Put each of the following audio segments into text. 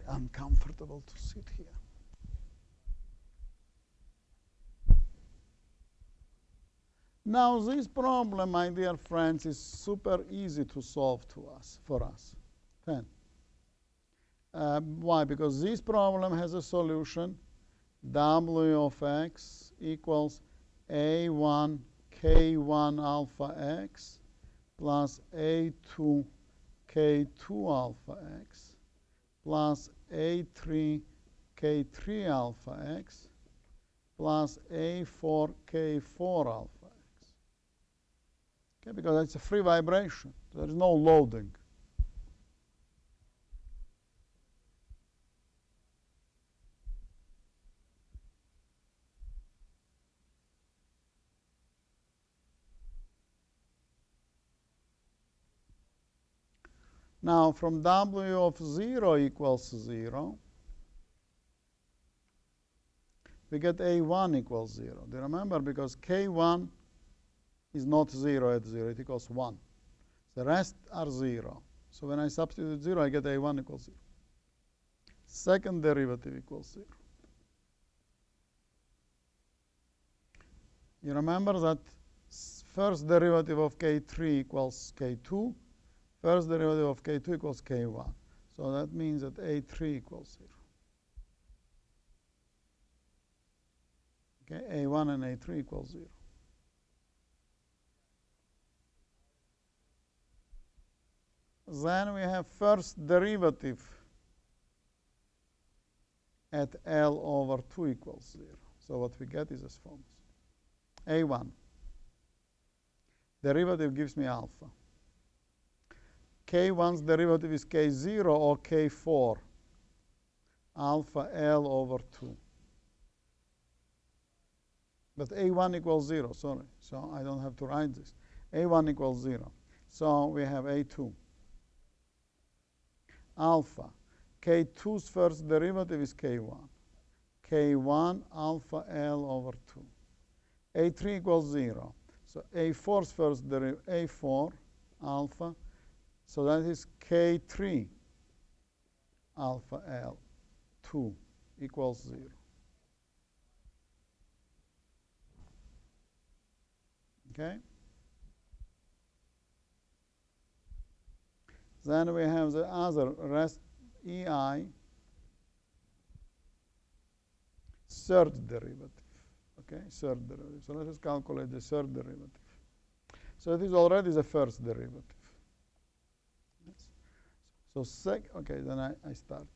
uncomfortable to sit here. Now this problem, my dear friends, is super easy to solve for us. 10. Why? Because this problem has a solution. W of x equals a1 k1 alpha x plus a2 k2 alpha x plus a3 k3 alpha x plus a4 k4 alpha x. Okay, because it's a free vibration. There is no loading. Now, from W of 0 equals 0, we get A1 equals 0. Do you remember? Because K1 is not 0 at 0. It equals 1. The rest are 0. So when I substitute 0, I get A1 equals 0. Second derivative equals 0. You remember that first derivative of K3 equals K2. First derivative of K2 equals K1. So that means that A3 equals 0. Okay, A1 and A3 equals 0. Then we have first derivative at L over 2 equals 0. So what we get is as follows. A1. Derivative gives me alpha. K1's derivative is K0 or K4, alpha L over 2. But A1 equals 0, sorry. So I don't have to write this. A1 equals 0. So we have A2. Alpha. K2's first derivative is K1. K1 alpha L over 2. A3 equals 0. So A4's first derivative, A4 alpha. So that is K3 alpha L 2 equals 0. Okay? Then we have the other rest EI third derivative. Okay, third derivative. So let us calculate the third derivative. So it is already the first derivative. So okay, then I start.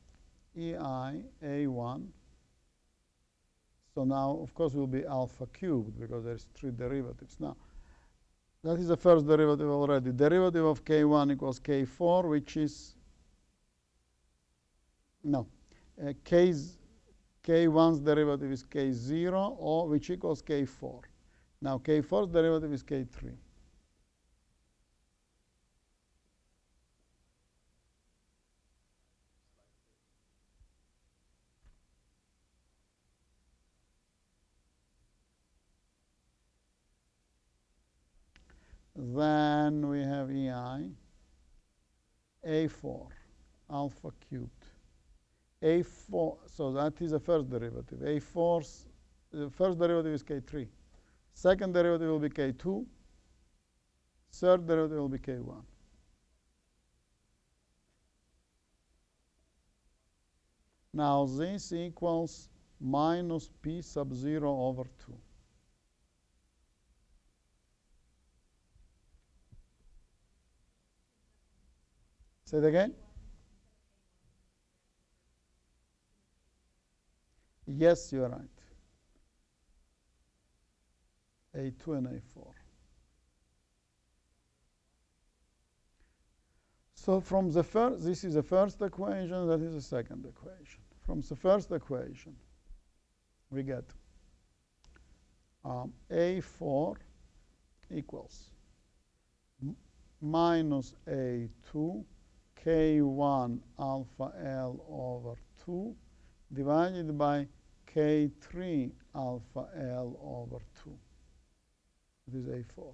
EI A1. So now, of course, will be alpha cubed because there's 3 derivatives. Now, that is the first derivative already. Derivative of K1 equals K4, which is, no, K1's derivative is K0, or which equals K4. Now, K4's derivative is K3. Then we have EI, A4, alpha cubed. A4, so that is the first derivative. A4's, the first derivative is K3. Second derivative will be K2. Third derivative will be K1. Now this equals minus P sub 0 over 2. Say it again. Yes, you're right. A2 and A4. So from the first, this is the first equation, that is the second equation. From the first equation, we get A4 equals minus A2 K1 alpha L over 2 divided by K3 alpha L over 2. It is A4.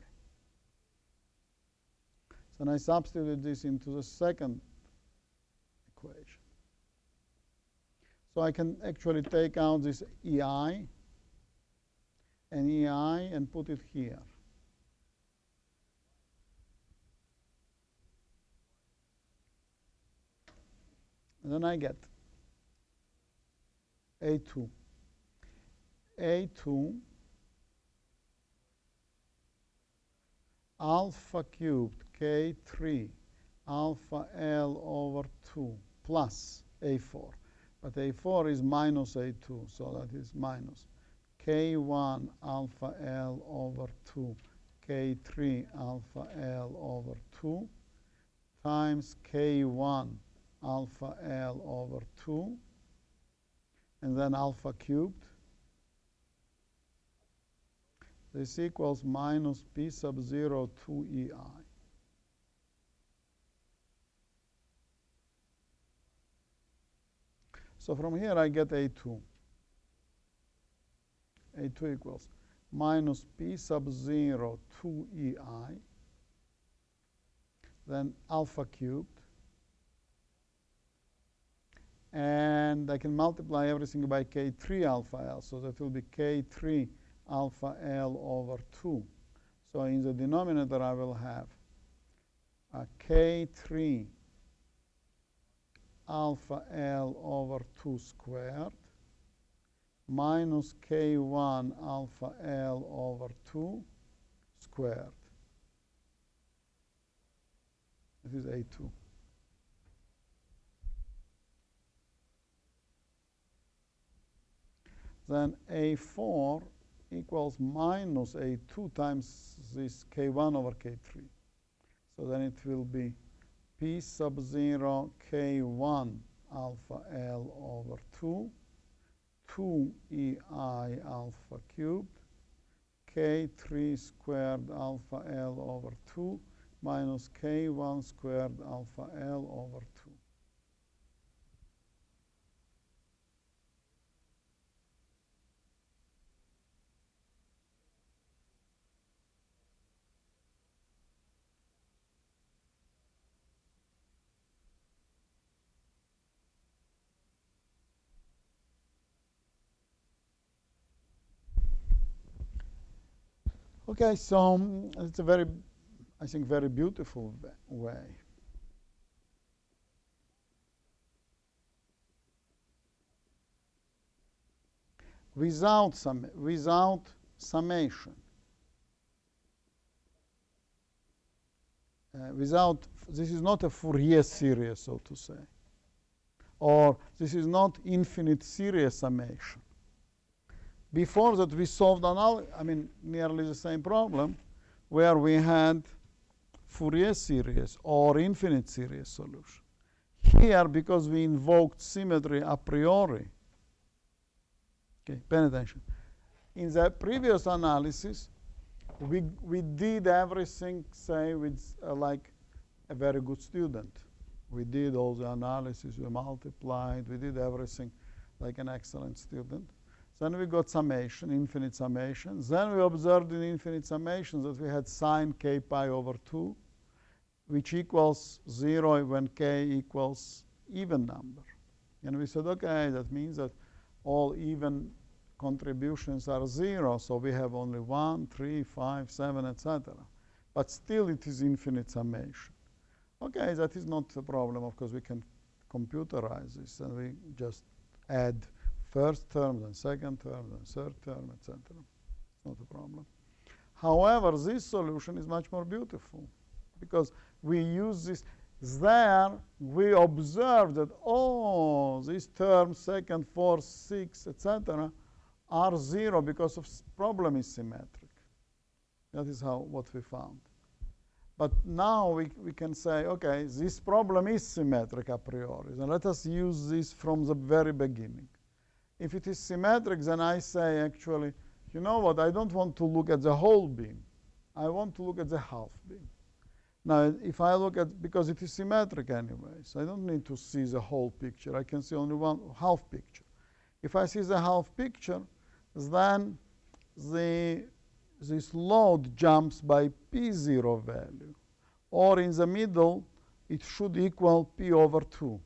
So I substitute this into the second equation. So I can actually take out this EI and put it here. And then I get A2 alpha cubed K3 alpha L over 2 plus A4. But A4 is minus A2, so that is minus K1 alpha L over 2 K3 alpha L over 2 times K1 alpha L over 2, and then alpha cubed. This equals minus P sub 0 2 EI. So from here I get A2. A2 equals minus P sub 0 2 EI, then alpha cubed, and I can multiply everything by K3 alpha L, so that will be K3 alpha L over 2. So in the denominator I will have a K3 alpha L over 2 squared minus K1 alpha L over 2 squared. This is A2. Then A4 equals minus A2 times this K1 over K3. So then it will be P sub 0 K1 alpha L over 2, 2 EI alpha cubed, K3 squared alpha L over 2 minus K1 squared alpha L over 2. Okay, so it's a very, I think, very beautiful way. Without summation, this is not a Fourier series, so to say, or this is not infinite series summation. Before that, we solved nearly the same problem, where we had Fourier series or infinite series solution. Here, because we invoked symmetry a priori, okay, pay attention. In the previous analysis, we did everything, say, with like a very good student. We did all the analysis, we multiplied, we did everything like an excellent student. Then we got summation, infinite summation. Then we observed in infinite summation that we had sine k pi over 2, which equals 0 when k equals even number. And we said, okay, that means that all even contributions are 0, so we have only 1, 3, 5, 7, etc. But still it is infinite summation. Okay, that is not a problem. Of course, we can computerize this, and we just add first term, then second term, then third term, etc. It's not a problem. However, this solution is much more beautiful because we use this. There, we observe that all these terms, second, fourth, sixth, etc., are 0 because of problem is symmetric. That is what we found. But now we can say, okay, this problem is symmetric a priori. And let us use this from the very beginning. If it is symmetric, then I say, actually, you know what, I don't want to look at the whole beam. I want to look at the half beam. Now, if I look at, because it is symmetric anyway, so I don't need to see the whole picture. I can see only one half picture. If I see the half picture, then this load jumps by P0 value. Or in the middle, it should equal P over 2.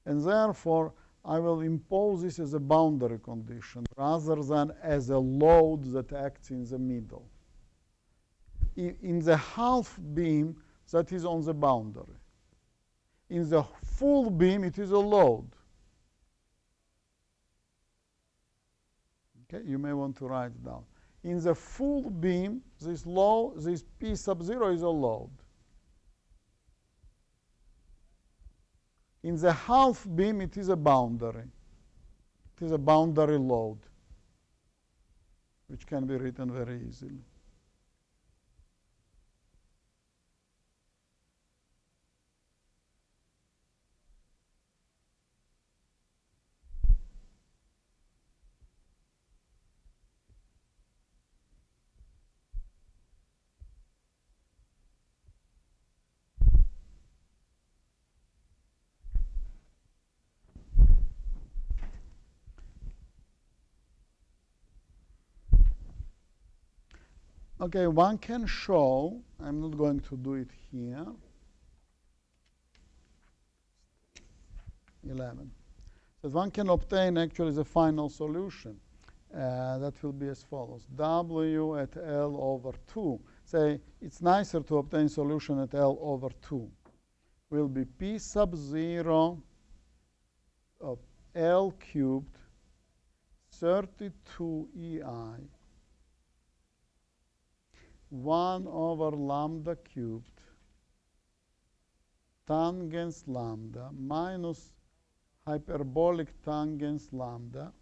And therefore, I will impose this as a boundary condition rather than as a load that acts in the middle. In the half beam, that is on the boundary. In the full beam, it is a load. Okay, you may want to write it down. In the full beam, this P sub 0 is a load. In the half beam, it is a boundary. It is a boundary load, which can be written very easily. Okay, one can show, I'm not going to do it here, 11, that one can obtain actually the final solution. That will be as follows. W at L over 2. Say, it's nicer to obtain solution at L over 2. Will be P sub 0 of L cubed 32 EI 1 over lambda cubed tangents lambda minus hyperbolic tangents lambda,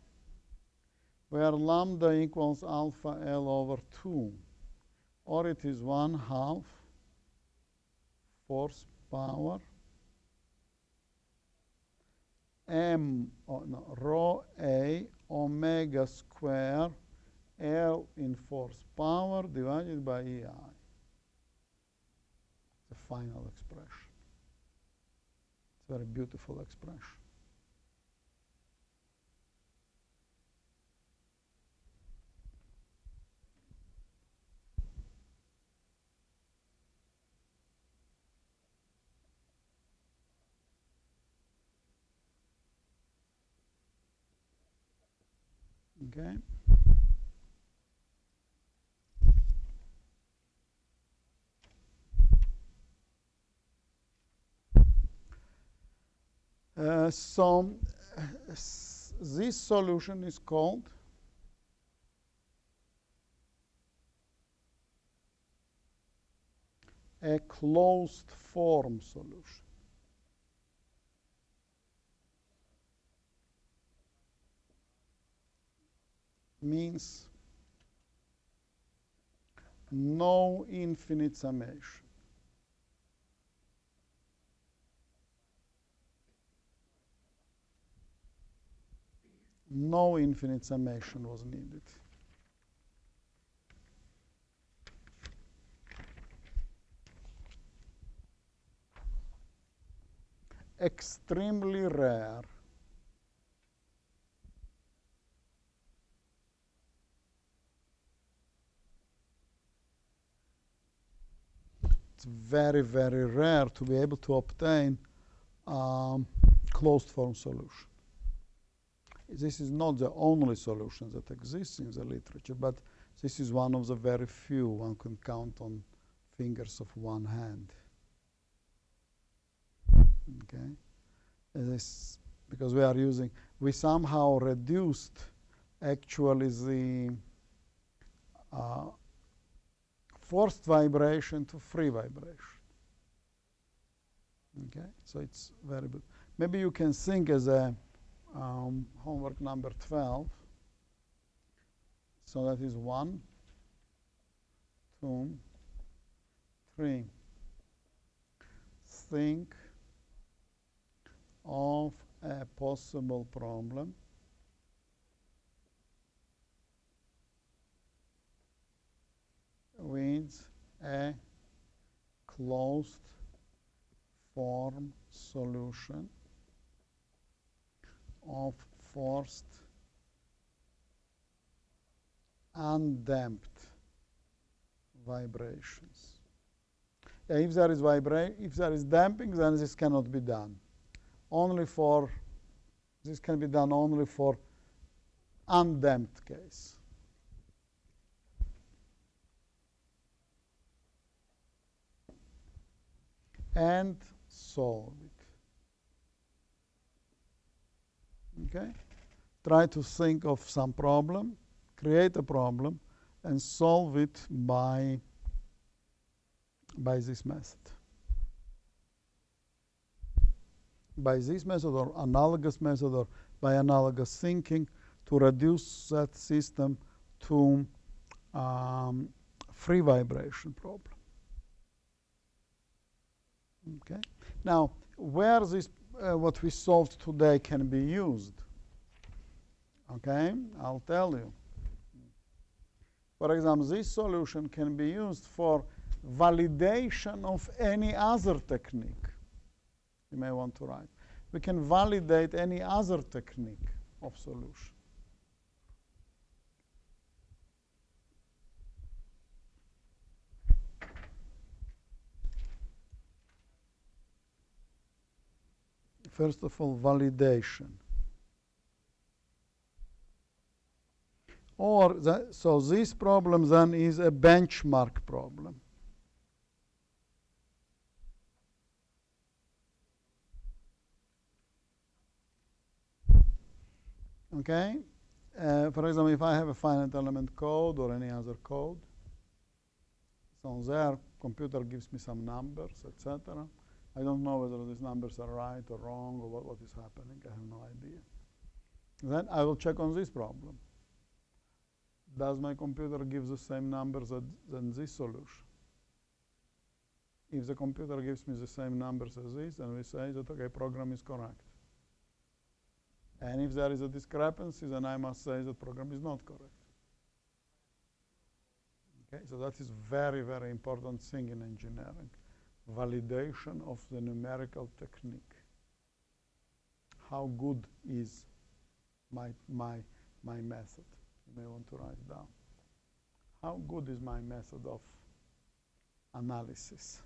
where lambda equals alpha L over 2, or it is 1/2 force power rho A omega square L in force power divided by EI. The final expression. It's a very beautiful expression. Okay. So this solution is called a closed form solution. Means no infinite summation. No infinite summation was needed. Extremely rare. It's very, very rare to be able to obtain closed form solution. This is not the only solution that exists in the literature, but this is one of the very few one can count on fingers of one hand. Okay, this because we somehow reduced actually the forced vibration to free vibration. Okay, so it's very good. Maybe you can think as a homework number 12. So that is 1, 2, 3. Think of a possible problem with a closed form solution of forced undamped vibrations. If there is damping, then this cannot be done. Only for This can be done only for undamped case. And solve it. Okay? Try to think of some problem, create a problem, and solve it by this method. By this method or analogous method or by analogous thinking to reduce that system to free vibration problem. Okay. Now, where this what we solved today can be used? Okay, I'll tell you. For example, this solution can be used for validation of any other technique. You may want to write. We can validate any other technique of solution. First of all, validation. So this problem then is a benchmark problem. Okay? For example, if I have a finite element code or any other code, so there, computer gives me some numbers, etc. I don't know whether these numbers are right or wrong or what is happening. I have no idea. Then I will check on this problem. Does my computer give the same numbers than this solution? If the computer gives me the same numbers as this, then we say that, okay, program is correct. And if there is a discrepancy, then I must say that program is not correct. Okay, so that is very, very important thing in engineering. Validation of the numerical technique. How good is my method? You may want to write down. How good is my method of analysis?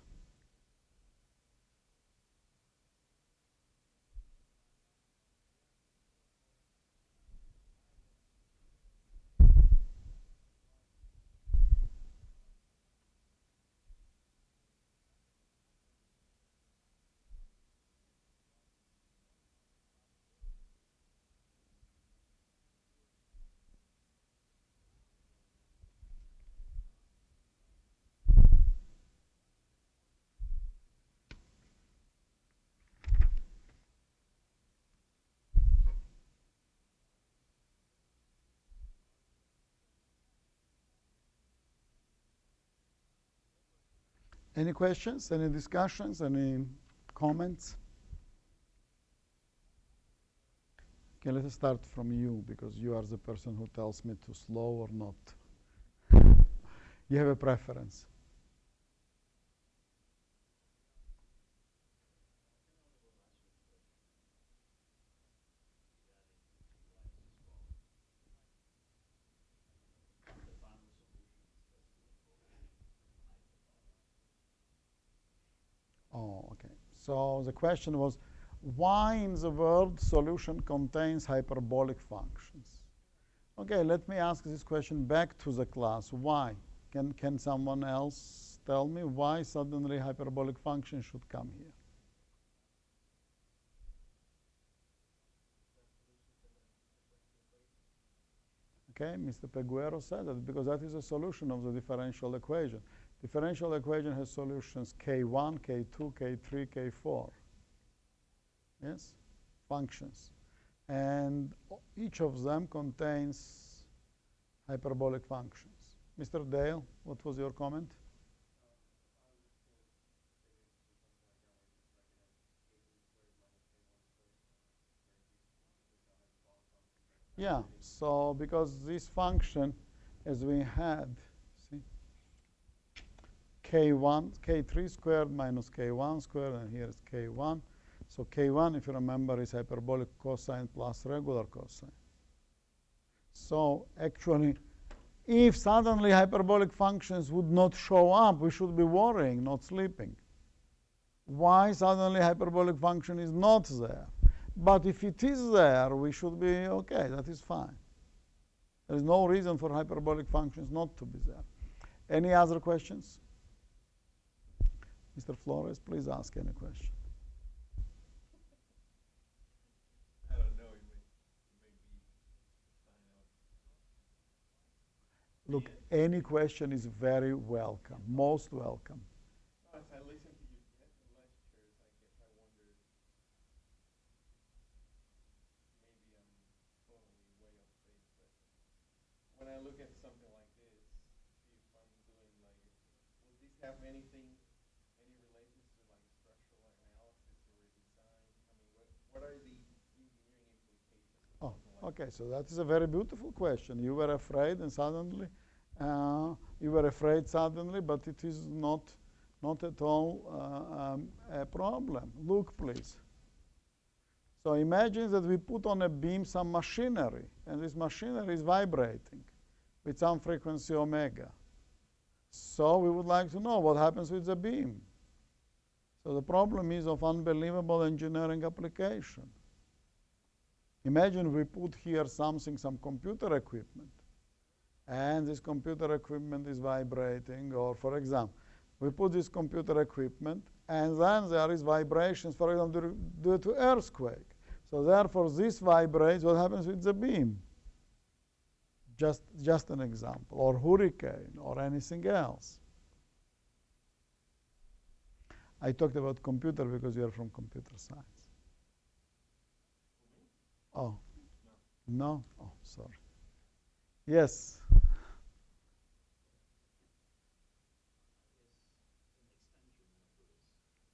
Any questions, any discussions, any comments? Okay, let us start from you, because you are the person who tells me to slow or not. You have a preference. Oh, okay. So the question was, why in the world solution contains hyperbolic functions? Okay, let me ask this question back to the class. Why? Can someone else tell me why suddenly hyperbolic function should come here? Okay, Mr. Peguero said that because that is a solution of the differential equation. Differential equation has solutions K1, K2, K3, K4. Yes? Functions. And each of them contains hyperbolic functions. Mr. Dale, what was your comment? Yeah, so because this function, as we had, see, K1, K3 squared minus K1 squared, and here is K1. So K1, if you remember, is hyperbolic cosine plus regular cosine. So actually, if suddenly hyperbolic functions would not show up, we should be worrying, not sleeping. Why suddenly hyperbolic function is not there? But if it is there, we should be okay. That is fine. There is no reason for hyperbolic functions not to be there. Any other questions? Mr. Flores, please ask any question. I don't know. You may be Look, any question is very welcome, most welcome. As I listen to your lectures, I wonder, maybe I'm totally way off base, but when I look at something like this, if I'm doing like, will this have any relations to like structural analysis or design? I mean, what are the engineering implications of something like Okay, so that is a very beautiful question. You were afraid and suddenly, but it is not at all a problem. Look, please. So imagine that we put on a beam some machinery, and this machinery is vibrating with some frequency omega. So we would like to know what happens with the beam. So the problem is of unbelievable engineering application. Imagine we put here some computer equipment, and this computer equipment is vibrating, or for example, we put this computer equipment, and then there is vibrations, for example, due to earthquake. So therefore, this vibrates. What happens with the beam? Just an example, or hurricane, or anything else. I talked about computer because you are from computer science. Oh, no? Oh, sorry. Yes.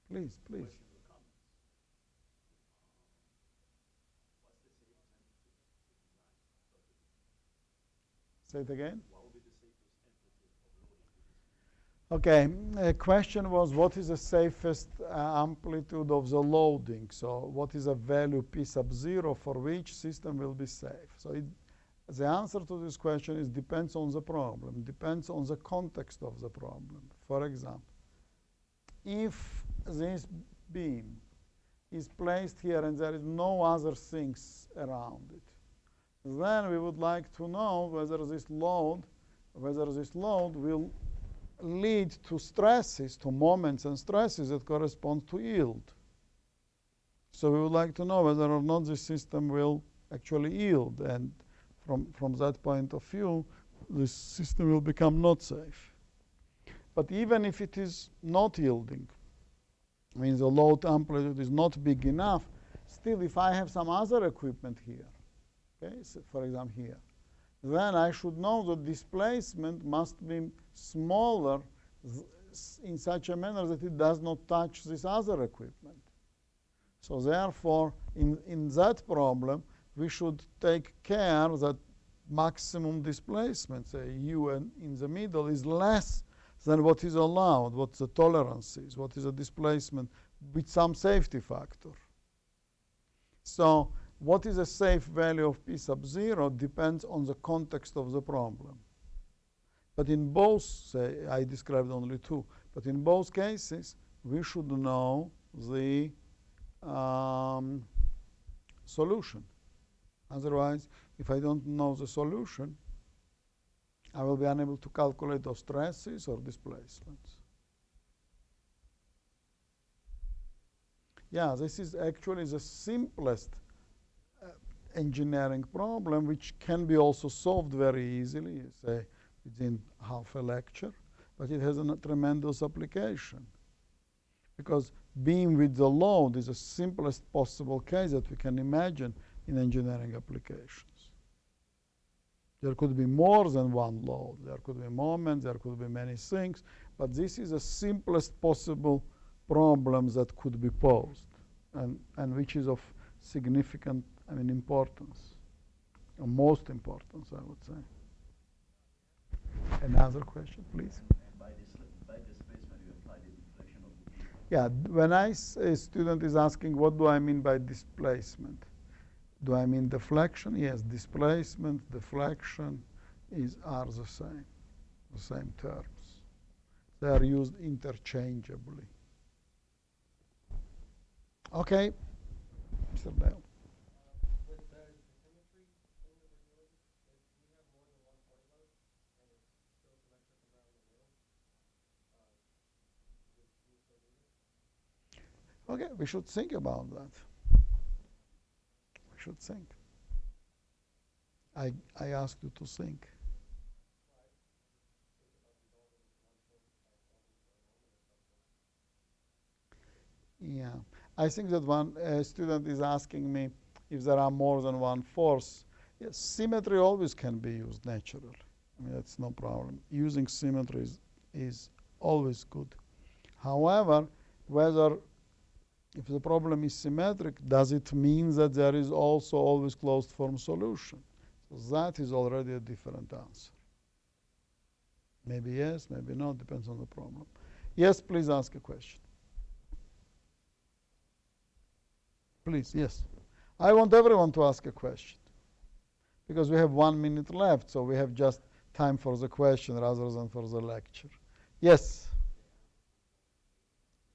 Please. Say it again. Okay, the question was, what is the safest amplitude of the loading? So what is a value P sub 0 for which system will be safe? So the answer to this question is depends on the problem, depends on the context of the problem. For example, if this beam is placed here and there is no other things around it, then we would like to know whether this load will lead to stresses, to moments and stresses that correspond to yield. So we would like to know whether or not the system will actually yield, and from that point of view, this system will become not safe. But even if it is not yielding, means the load amplitude is not big enough, still if I have some other equipment here, okay, so for example here, then I should know that displacement must be smaller in such a manner that it does not touch this other equipment. So therefore, in that problem, we should take care that maximum displacement, say U in the middle, is less than what is allowed, what the tolerance is, what is the displacement with some safety factor. So what is a safe value of P sub 0 depends on the context of the problem. But in both, say, I described only two, but in both cases, we should know the solution. Otherwise, if I don't know the solution, I will be unable to calculate those stresses or displacements. Yeah, this is actually the simplest engineering problem, which can be also solved very easily, say, within half a lecture, but it has a tremendous application. Because beam with the load is the simplest possible case that we can imagine in engineering applications. There could be more than one load. There could be moments, there could be many things, but this is the simplest possible problem that could be posed, and which is of significant, importance, or most importance, I would say. Another question, please. And by displacement, you apply the deflection of the beam. Yeah, when a student is asking, what do I mean by displacement? Do I mean deflection? Yes, displacement, deflection are the same terms. They are used interchangeably. Okay, Mr. Dale. Okay, we should think about that. We should think. I asked you to think. Yeah, I think that one student is asking me if there are more than one force. Yes, symmetry always can be used naturally. I mean, that's no problem. Using symmetry is always good. However, if the problem is symmetric, does it mean that there is also always closed form solution? So that is already a different answer. Maybe yes, maybe no, depends on the problem. Yes, please ask a question. Please, yes. I want everyone to ask a question because we have 1 minute left, so we have just time for the question rather than for the lecture. Yes.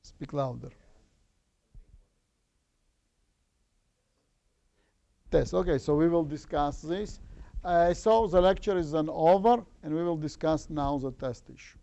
Speak louder. Test. Okay, so we will discuss this. So the lecture is then over, and we will discuss now the test issue.